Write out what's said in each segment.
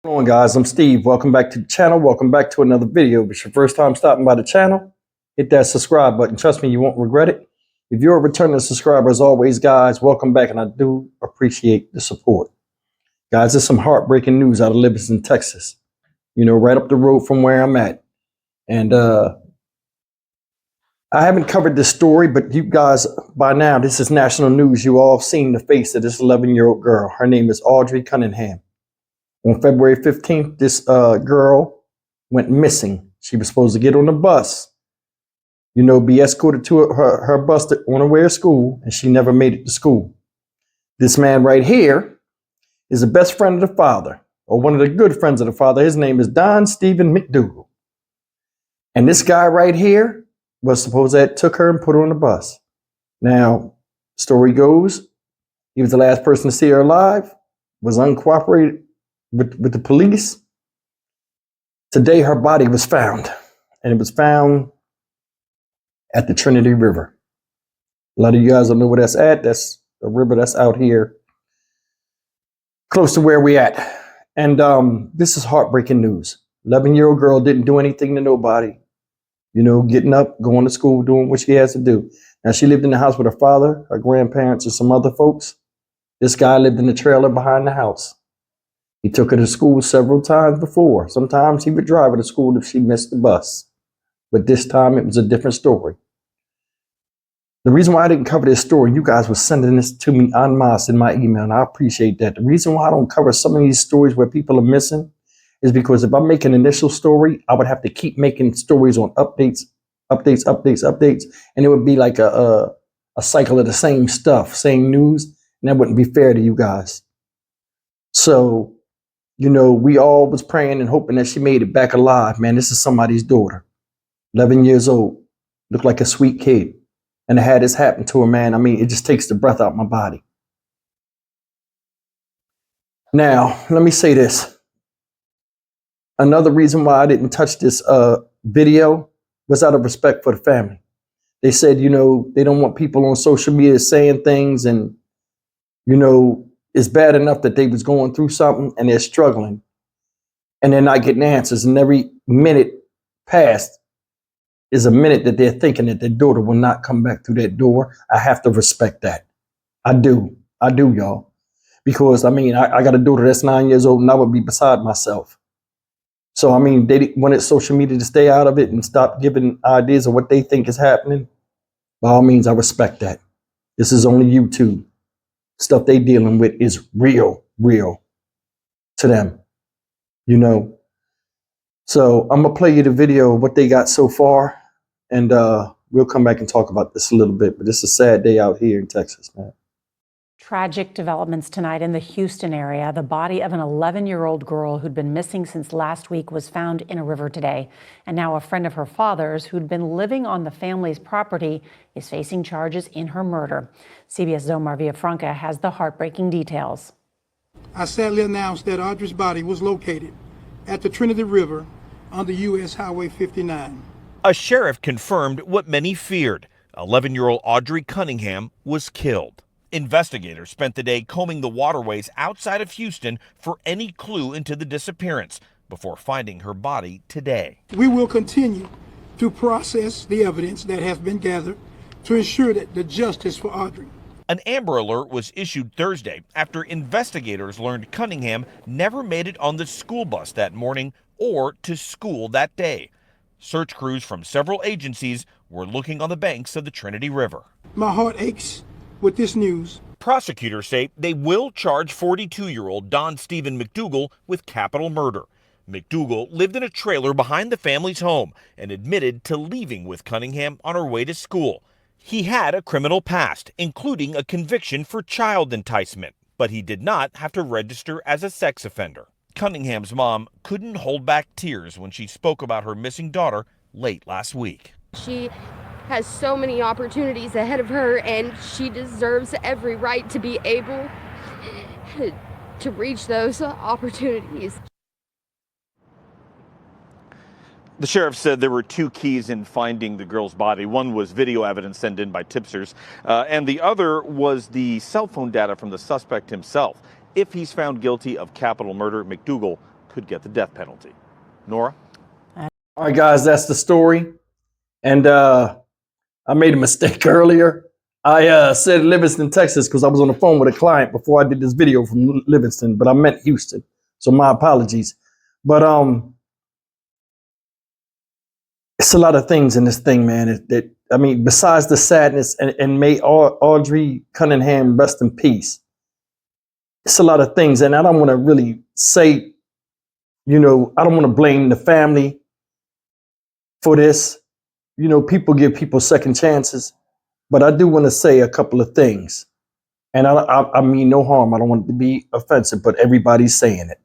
What's going on, guys? I'm Steve. Welcome back to the channel. Welcome back to another video. If it's your first time stopping by the channel, hit that subscribe button. Trust me, you won't regret it. If you're a returning subscriber, as always, guys, welcome back, and I do appreciate the support. Guys, there's some heartbreaking news out of Livingston, Texas. You know, right up the road from where I'm at. And I haven't covered this story, but you guys, by now, this is national news. You all have seen the face of this 11-year-old girl. Her name is Audrii Cunningham. On February 15th, this girl went missing. She was supposed to get on the bus, you know, be escorted to her bus on her way to school, and she never made it to school. This man right here is the best friend of the father, or one of the good friends of the father. His name is Don Stephen McDougal. And this guy right here was supposed to have took her and put her on the bus. Now, story goes, he was the last person to see her alive, was uncooperated with the police. Today, her body was found, and it was found at the Trinity River. A lot of you guys don't know where that's at. That's a river that's out here close to where we at. And this is heartbreaking news. 11-year-old girl didn't do anything to nobody. You know, getting up, going to school, doing what she has to do. Now, she lived in the house with her father, her grandparents, and some other folks. This guy lived in the trailer behind the house. He took her to school several times before. Sometimes he would drive her to school if she missed the bus. But this time it was a different story. The reason why I didn't cover this story, you guys were sending this to me en masse in my email, and I appreciate that. The reason why I don't cover some of these stories where people are missing is because if I make an initial story, I would have to keep making stories on updates, and it would be like a cycle of the same stuff, same news, and that wouldn't be fair to you guys. So, you know, we all was praying and hoping that she made it back alive. Man, this is somebody's daughter, 11 years old, looked like a sweet kid. And to have this happen to her, man, I mean, it just takes the breath out of my body. Now, let me say this. Another reason why I didn't touch this video was out of respect for the family. They said, you know, they don't want people on social media saying things, and, you know, it's bad enough that they was going through something and they're struggling and they're not getting answers. And every minute past is a minute that they're thinking that their daughter will not come back through that door. I have to respect that. I do, y'all. Because, I mean, I got a daughter that's 9 years old and I would be beside myself. So, I mean, they wanted social media to stay out of it and stop giving ideas of what they think is happening. By all means, I respect that. This is only YouTube. Stuff they dealing with is real to them, you know. So I'm gonna play you the video of what they got so far, and we'll come back and talk about this a little bit. But it's a sad day out here in Texas, man. Tragic developments tonight in the Houston area. The body of an 11-year-old girl who'd been missing since last week was found in a river today. And now a friend of her father's who'd been living on the family's property is facing charges in her murder. CBS Zomar Villafranca has the heartbreaking details. I sadly announced that Audrii's body was located at the Trinity River on the U.S. Highway 59. A sheriff confirmed what many feared. 11-year-old Audrii Cunningham was killed. Investigators spent the day combing the waterways outside of Houston for any clue into the disappearance before finding her body today. We will continue to process the evidence that has been gathered to ensure that the justice for Audrii. An Amber Alert was issued Thursday after investigators learned Cunningham never made it on the school bus that morning or to school that day. Search crews from several agencies were looking on the banks of the Trinity River. My heart aches with this news. Prosecutors say they will charge 42-year-old Don Stephen McDougal with capital murder. McDougal lived in a trailer behind the family's home and admitted to leaving with Cunningham on her way to school. He had a criminal past, including a conviction for child enticement, but he did not have to register as a sex offender. Cunningham's mom couldn't hold back tears when she spoke about her missing daughter late last week. She has so many opportunities ahead of her, and she deserves every right to be able to reach those opportunities. The sheriff said there were two keys in finding the girl's body. One was video evidence sent in by tipsters, and the other was the cell phone data from the suspect himself. If he's found guilty of capital murder, McDougal could get the death penalty. Nora? All right, guys, that's the story. And I made a mistake earlier. I said Livingston, Texas, because I was on the phone with a client before I did this video from Livingston, but I meant Houston. So my apologies. But it's a lot of things in this thing, man. I mean, besides the sadness, and may Audrii Cunningham rest in peace. It's a lot of things, and I don't want to really say, I don't want to blame the family for this. People give people second chances, but I do want to say a couple of things. And I mean no harm. I don't want it to be offensive, but everybody's saying it.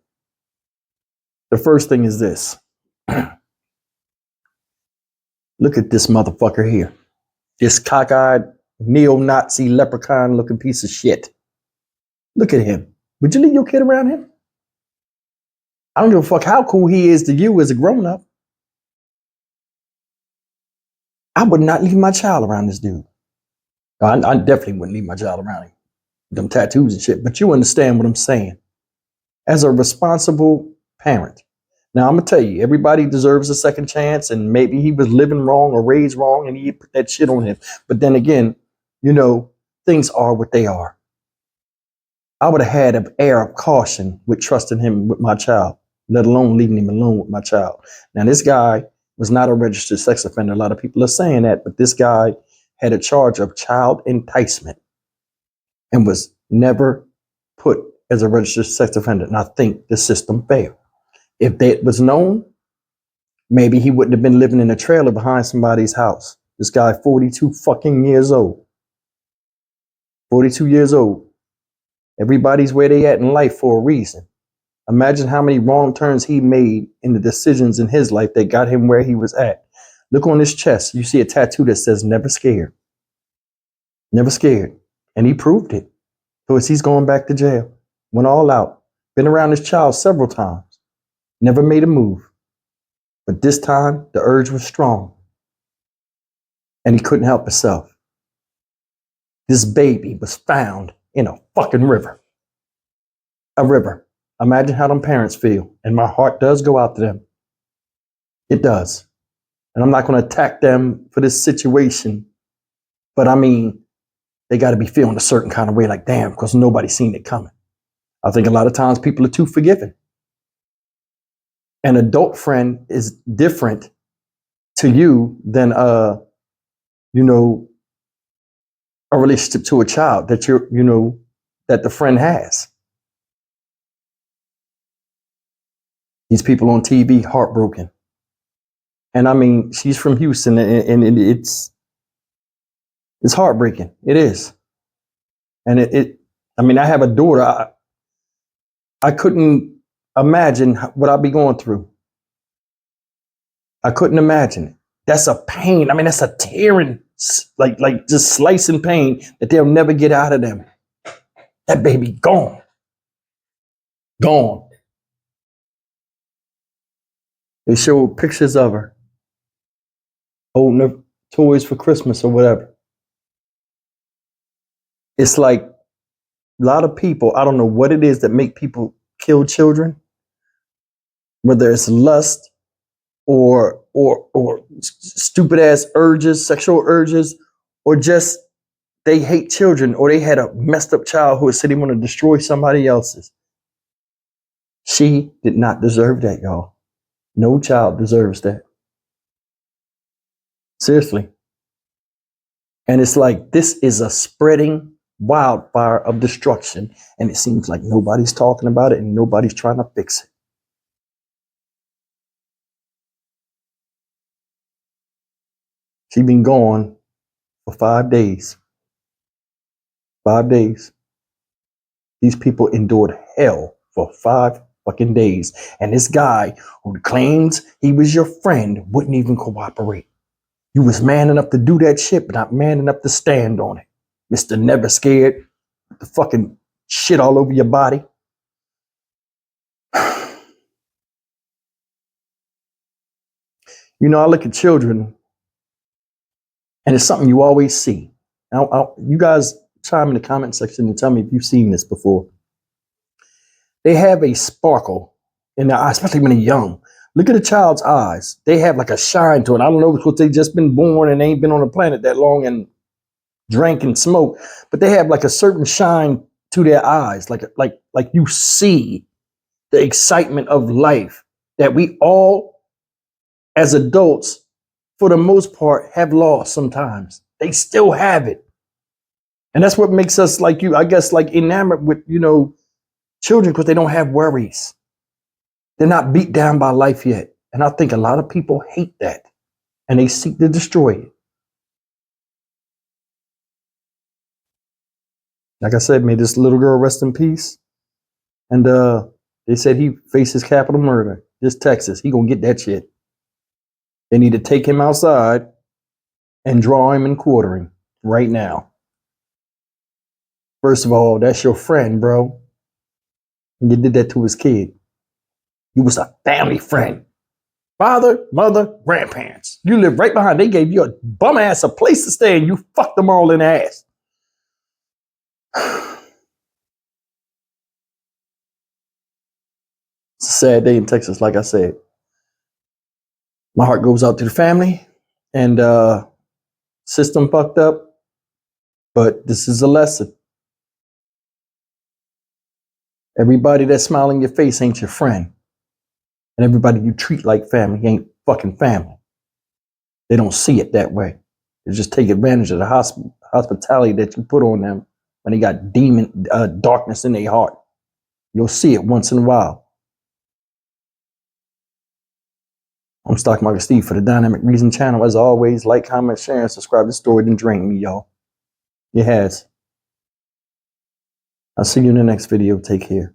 The first thing is this. Look at this motherfucker here. This cockeyed, neo-Nazi, leprechaun-looking piece of shit. Look at him. Would you leave your kid around him? I don't give a fuck how cool he is to you as a grown-up. I would not leave my child around this dude. I definitely wouldn't leave my child around him. Them tattoos and shit. But you understand what I'm saying. As a responsible parent. Now, I'm going to tell you, everybody deserves a second chance, and maybe he was living wrong or raised wrong, and he put that shit on him. But then again, things are what they are. I would have had an air of caution with trusting him with my child, let alone leaving him alone with my child. Now, this guy was not a registered sex offender. A lot of people are saying that, but this guy had a charge of child enticement and was never put as a registered sex offender. And I think the system failed. If that was known, maybe he wouldn't have been living in a trailer behind somebody's house. This guy, 42 fucking years old. 42 years old. Everybody's where they at in life for a reason. Imagine how many wrong turns he made in the decisions in his life that got him where he was at. Look on his chest. You see a tattoo that says never scared. Never scared. And he proved it. So he's going back to jail. Went all out. Been around his child several times. Never made a move. But this time, the urge was strong. And he couldn't help himself. This baby was found in a fucking river. A river. Imagine how them parents feel. And my heart does go out to them. It does. And I'm not going to attack them for this situation. But I mean, they got to be feeling a certain kind of way, like, damn, because nobody's seen it coming. I think a lot of times people are too forgiving. An adult friend is different to you than a relationship to a child that that the friend has. These people on TV, heartbroken. And I mean, she's from Houston, and it's heartbreaking. It is. And I mean, I have a daughter. I couldn't imagine what I'd be going through. I couldn't imagine it. That's a pain. I mean, that's a tearing, like just slicing pain that they'll never get out of them. That baby gone. Gone. They showed pictures of her holding her toys for Christmas or whatever. It's like a lot of people, I don't know what it is that make people kill children, whether it's lust or stupid ass urges, sexual urges, or just they hate children, or they had a messed up childhood, so they want to destroy somebody else's. She did not deserve that, y'all. No child deserves that. Seriously. And it's like, this is a spreading wildfire of destruction, and it seems like nobody's talking about it and nobody's trying to fix it. She's been gone for 5 days. 5 days. These people endured hell for 5 fucking days. And this guy who claims he was your friend wouldn't even cooperate. You was man enough to do that shit, but not man enough to stand on it. Mr. Never Scared, the fucking shit all over your body. I look at children, and it's something you always see. You guys chime in the comment section and tell me if you've seen this before. they have a sparkle in their eyes, especially when they're young. Look at a child's eyes. They have like a shine to it. I don't know because they just been born and they ain't been on the planet that long and drank and smoked, but they have like a certain shine to their eyes. Like you see the excitement of life that we all as adults, for the most part, have lost sometimes. They still have it. And that's what makes us like you, I guess, like enamored with, children because they don't have worries. They're not beat down by life yet. And I think a lot of people hate that and they seek to destroy it. Like I said, may this little girl rest in peace. And they said he faces capital murder. This Texas, he gonna get that shit. They need to take him outside and draw him and quarter him right now. First of all, that's your friend, bro. You did that to his kid. You was a family friend. Father, mother, grandparents. You live right behind. They gave you a bum ass a place to stay and you fucked them all in the ass. It's a sad day in Texas, like I said. My heart goes out to the family and system fucked up, but this is a lesson. Everybody that's smiling in your face ain't your friend. And everybody you treat like family ain't fucking family. They don't see it that way. They just take advantage of the hospitality that you put on them when they got demon darkness in their heart. You'll see it once in a while. I'm Stock Market Steve for the Dynamic Reason channel. As always, like, comment, share, and subscribe to the story. Didn't drain me, y'all. It has. I'll see you in the next video. Take care.